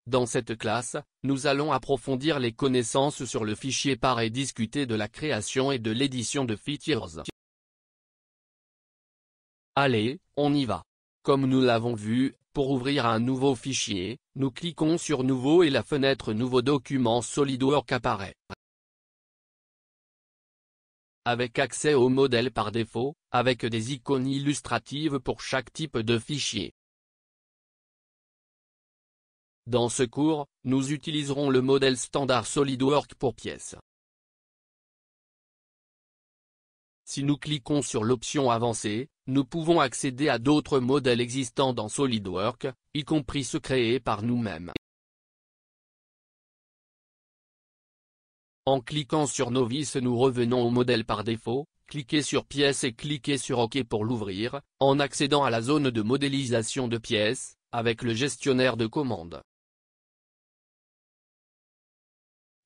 Dans cette classe, nous allons approfondir les connaissances sur le fichier par et discuter de la création et de l'édition de features. Allez, on y va. Comme nous l'avons vu, pour ouvrir un nouveau fichier, nous cliquons sur Nouveau et la fenêtre Nouveau document SolidWorks apparaît. Avec accès au modèle par défaut, avec des icônes illustratives pour chaque type de fichier. Dans ce cours, nous utiliserons le modèle standard SolidWorks pour pièces. Si nous cliquons sur l'option Avancée, nous pouvons accéder à d'autres modèles existants dans SolidWorks, y compris ceux créés par nous-mêmes. En cliquant sur Novice, nous revenons au modèle par défaut, cliquez sur Pièces et cliquez sur OK pour l'ouvrir, en accédant à la zone de modélisation de pièces, avec le gestionnaire de commandes.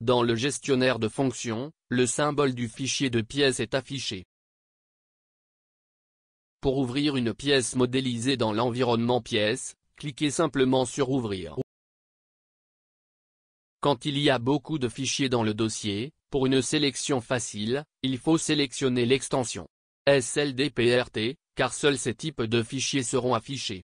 Dans le gestionnaire de fonctions, le symbole du fichier de pièces est affiché. Pour ouvrir une pièce modélisée dans l'environnement pièces, cliquez simplement sur Ouvrir. Quand il y a beaucoup de fichiers dans le dossier, pour une sélection facile, il faut sélectionner l'extension SLDPRT, car seuls ces types de fichiers seront affichés.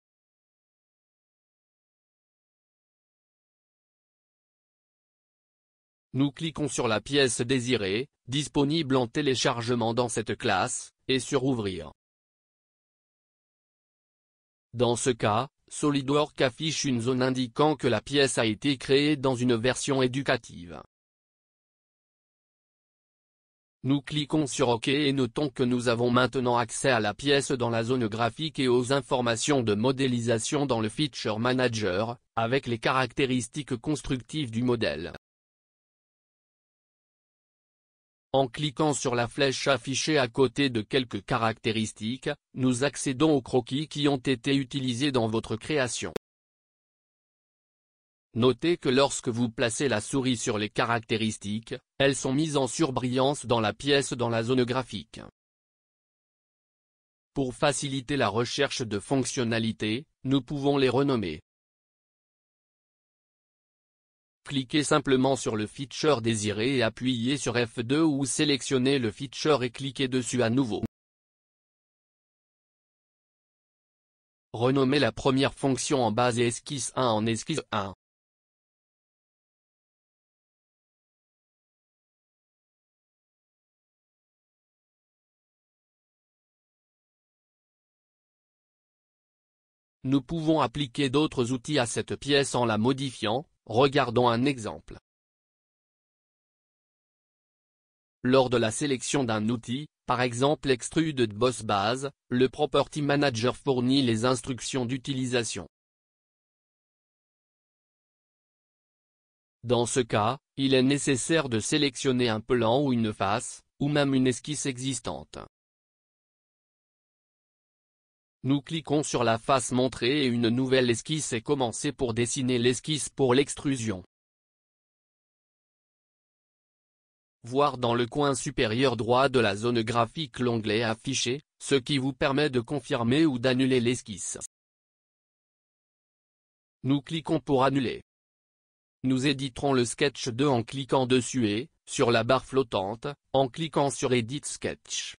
Nous cliquons sur la pièce désirée, disponible en téléchargement dans cette classe, et sur Ouvrir. Dans ce cas, SolidWorks affiche une zone indiquant que la pièce a été créée dans une version éducative. Nous cliquons sur OK et notons que nous avons maintenant accès à la pièce dans la zone graphique et aux informations de modélisation dans le Feature Manager, avec les caractéristiques constructives du modèle. En cliquant sur la flèche affichée à côté de quelques caractéristiques, nous accédons aux croquis qui ont été utilisés dans votre création. Notez que lorsque vous placez la souris sur les caractéristiques, elles sont mises en surbrillance dans la pièce dans la zone graphique. Pour faciliter la recherche de fonctionnalités, nous pouvons les renommer. Cliquez simplement sur le feature désiré et appuyez sur F2 ou sélectionnez le feature et cliquez dessus à nouveau. Renommez la première fonction en base et esquisse 1 en esquisse 1. Nous pouvons appliquer d'autres outils à cette pièce en la modifiant. Regardons un exemple. Lors de la sélection d'un outil, par exemple Extrude Boss Base, le Property Manager fournit les instructions d'utilisation. Dans ce cas, il est nécessaire de sélectionner un plan ou une face, ou même une esquisse existante. Nous cliquons sur la face montrée et une nouvelle esquisse est commencée pour dessiner l'esquisse pour l'extrusion. Voir dans le coin supérieur droit de la zone graphique l'onglet affiché, ce qui vous permet de confirmer ou d'annuler l'esquisse. Nous cliquons pour annuler. Nous éditerons le Sketch 2 en cliquant dessus et, sur la barre flottante, en cliquant sur Edit Sketch.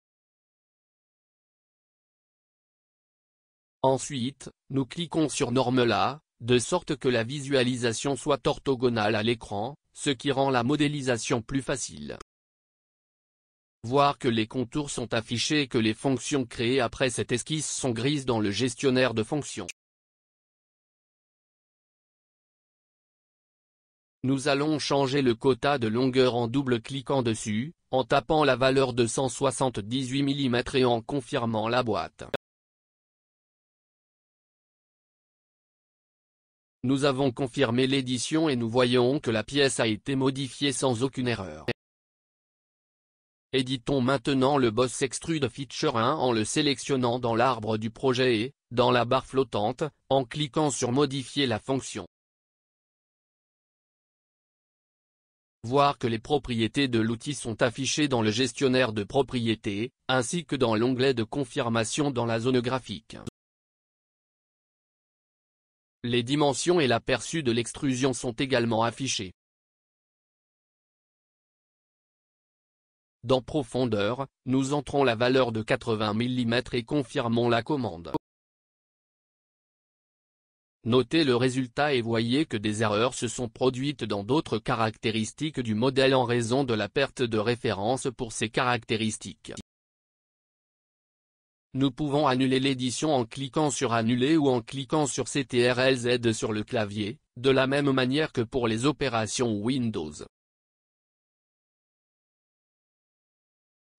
Ensuite, nous cliquons sur Normula, de sorte que la visualisation soit orthogonale à l'écran, ce qui rend la modélisation plus facile. Voir que les contours sont affichés et que les fonctions créées après cette esquisse sont grises dans le gestionnaire de fonctions. Nous allons changer le quota de longueur en double-cliquant dessus, en tapant la valeur de 178 mm et en confirmant la boîte. Nous avons confirmé l'édition et nous voyons que la pièce a été modifiée sans aucune erreur. Éditons maintenant le Boss Extrude Feature 1 en le sélectionnant dans l'arbre du projet et, dans la barre flottante, en cliquant sur Modifier la fonction. Voir que les propriétés de l'outil sont affichées dans le gestionnaire de propriétés, ainsi que dans l'onglet de confirmation dans la zone graphique. Les dimensions et l'aperçu de l'extrusion sont également affichés. Dans profondeur, nous entrons la valeur de 80 mm et confirmons la commande. Notez le résultat et voyez que des erreurs se sont produites dans d'autres caractéristiques du modèle en raison de la perte de référence pour ces caractéristiques. Nous pouvons annuler l'édition en cliquant sur Annuler ou en cliquant sur CTRL-Z sur le clavier, de la même manière que pour les opérations Windows.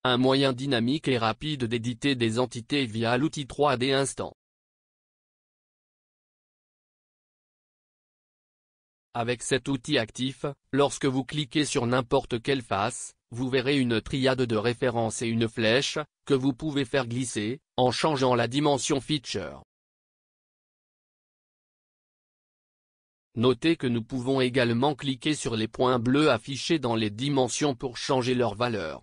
Un moyen dynamique et rapide d'éditer des entités via l'outil 3D Instant. Avec cet outil actif, lorsque vous cliquez sur n'importe quelle face, vous verrez une triade de références et une flèche, que vous pouvez faire glisser, en changeant la dimension Feature. Notez que nous pouvons également cliquer sur les points bleus affichés dans les dimensions pour changer leur valeur.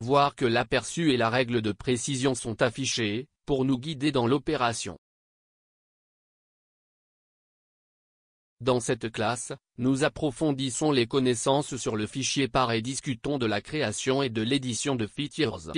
Voir que l'aperçu et la règle de précision sont affichés, pour nous guider dans l'opération. Dans cette classe, nous approfondissons les connaissances sur le fichier par et discutons de la création et de l'édition de features.